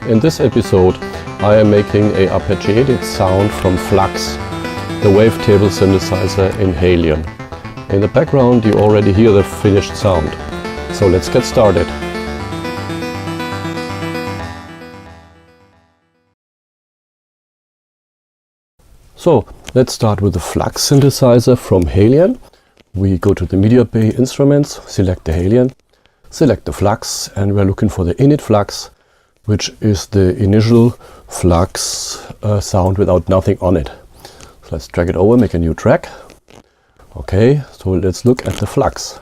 In this episode I am making a arpeggiated sound from Flux, the wavetable synthesizer in Halion. In the background you already hear the finished sound. So let's get started. So let's start with the Flux synthesizer from Halion. We go to the Media Bay Instruments, select the Halion, select the Flux, and we're looking for the init Flux, which is the initial Flux sound without nothing on it. So let's drag it over, make a new track. Okay, so let's look at the Flux.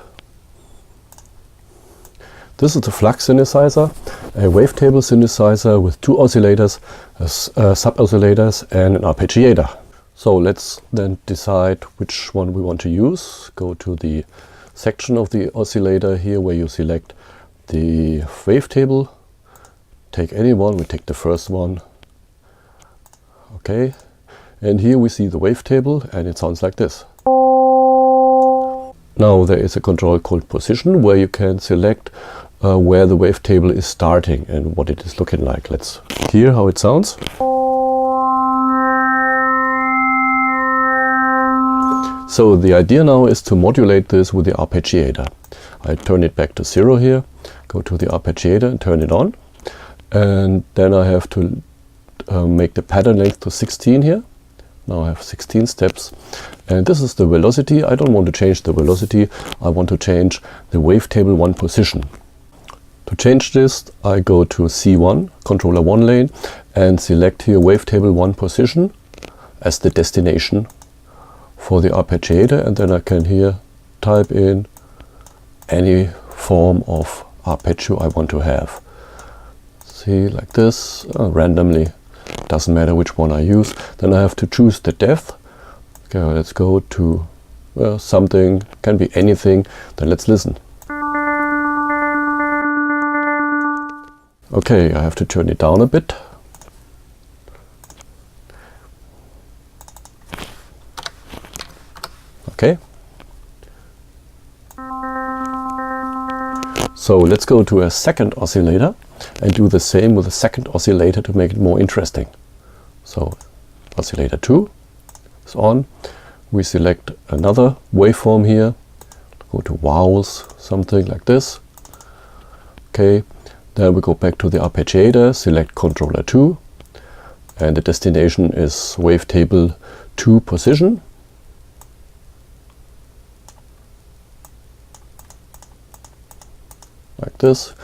This is the Flux synthesizer, a wavetable synthesizer with two oscillators, sub-oscillators and an arpeggiator. So let's then decide which one we want to use. Go to the section of the oscillator here where you select the wavetable. Take any one, we take the first one. Okay, and here we see the wavetable and it sounds like this. Now there is a control called position where you can select where the wavetable is starting and what it is looking like. Let's hear how it sounds. So the idea now is to modulate this with the arpeggiator. I turn it back to 0 here, go to the arpeggiator and turn it on. And then I have to make the pattern length to 16 here. Now I have 16 steps. And this is the velocity. I don't want to change the velocity. I want to change the wavetable 1 position. To change this, I go to C1, controller 1 lane, and select here wavetable 1 position as the destination for the arpeggiator, and then I can here type in any form of arpeggio I want to have. See, like this, randomly, doesn't matter which one I use. Then I have to choose the depth. Okay, let's go to something, can be anything. Then let's listen. Okay, I have to turn it down a bit. Okay. So let's go to a second oscillator and do the same with the second oscillator to make it more interesting. So oscillator 2 is on. We select another waveform here. Go to vowels, something like this. Okay. Then we go back to the arpeggiator, select controller 2, and the destination is wavetable 2 position. Like this,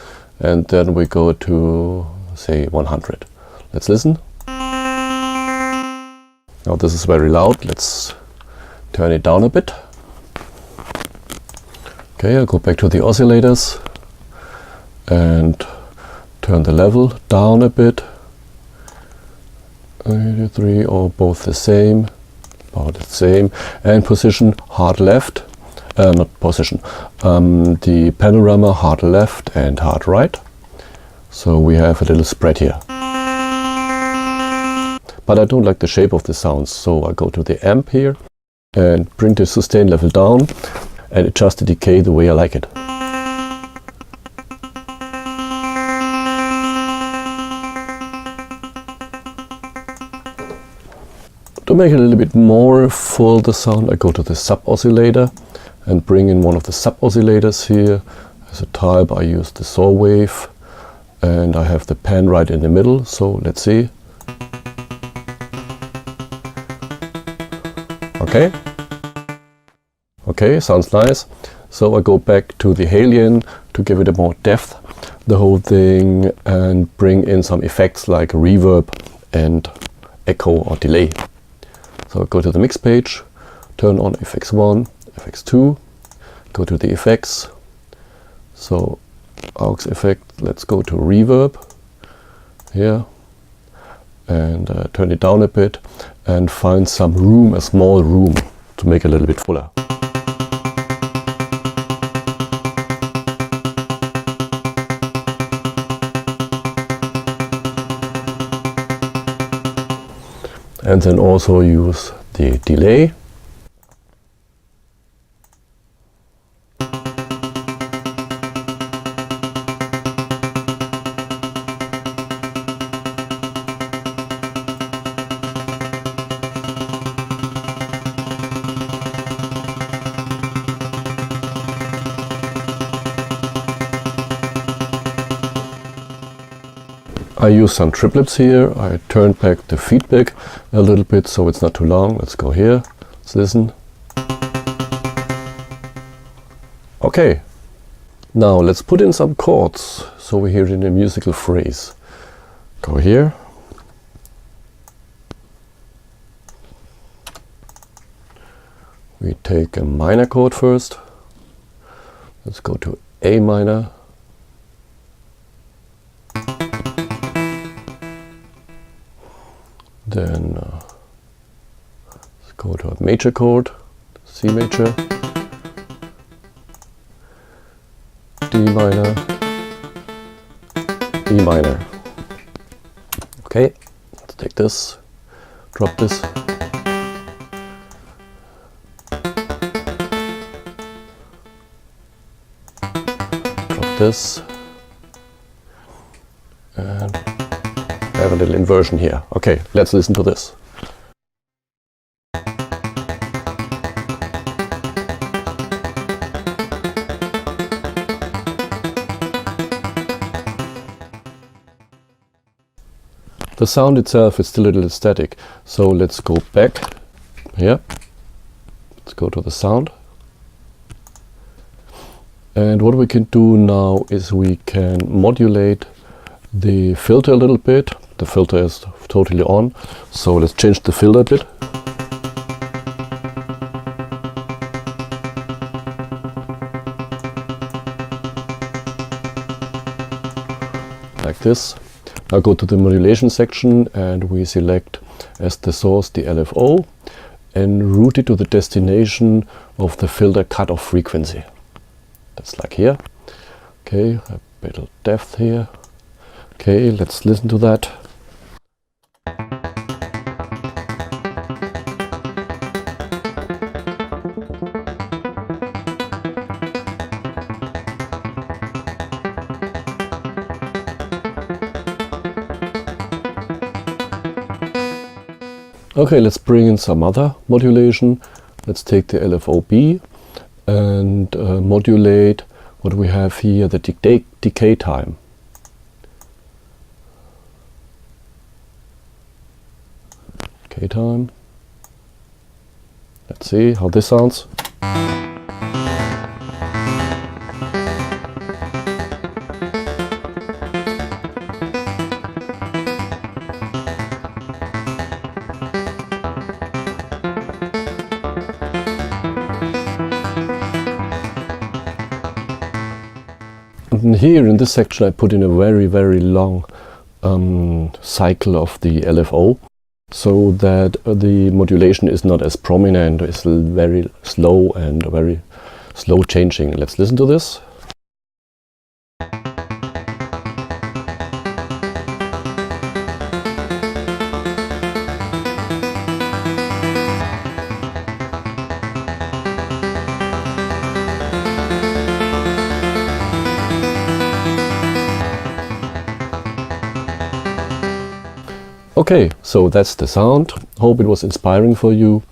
and then we go to say 100. Let's listen. Now this is very loud. Let's turn it down a bit. Okay, I'll go back to the oscillators and turn the level down a bit. 3 or both the same, about the same, and position hard left. Not position, the panorama hard left and hard right. So we have a little spread here. But I don't like the shape of the sounds, so I go to the amp here and bring the sustain level down and adjust the decay the way I like it. To make it a little bit more full the sound, I go to the sub-oscillator and bring in one of the sub-oscillators here. As a type I use the saw wave and I have the pan right in the middle, so let's see. Okay. Okay, sounds nice. So I go back to the Halion to give it a more depth, the whole thing, and bring in some effects like reverb and echo or delay. So I go to the mix page, turn on FX1, FX2, go to the effects, so aux effect, let's go to reverb here and turn it down a bit and find some room, a small room to make it a little bit fuller. And then also use the delay. I use some triplets here. I turned back the feedback a little bit so it's not too long. Let's go here. Let's listen. Okay. Now let's put in some chords so we hear it in a musical phrase. Go here. We take a minor chord first. Let's go to A minor. Then let's go to a major chord, C major, D minor, E minor. Okay, let's take this, drop this. Drop this. And I have a little inversion here. Okay, let's listen to this. The sound itself is still a little static, so let's go back here. Let's go to the sound. And what we can do now is we can modulate the filter a little bit. The filter is totally on, so let's change the filter a bit. Like this. Now go to the modulation section and we select as the source the LFO and route it to the destination of the filter cutoff frequency. That's like here. Okay, a bit of depth here. Okay, let's listen to that. Okay, let's bring in some other modulation. Let's take the LFOB and modulate what we have here, the decay time. Decay time. Let's see how this sounds. And here in this section I put in a very long cycle of the LFO so that the modulation is not as prominent, it's very slow and very slow changing. Let's listen to this. Okay, so that's the sound. Hope it was inspiring for you.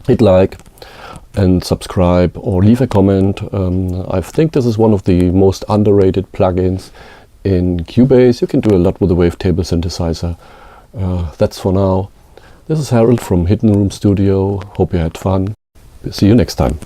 Hit like and subscribe or leave a comment. I think this is one of the most underrated plugins in Cubase. You can do a lot with the Wavetable synthesizer. That's for now. This is Harold from Hidden Room Studio. Hope you had fun. See you next time.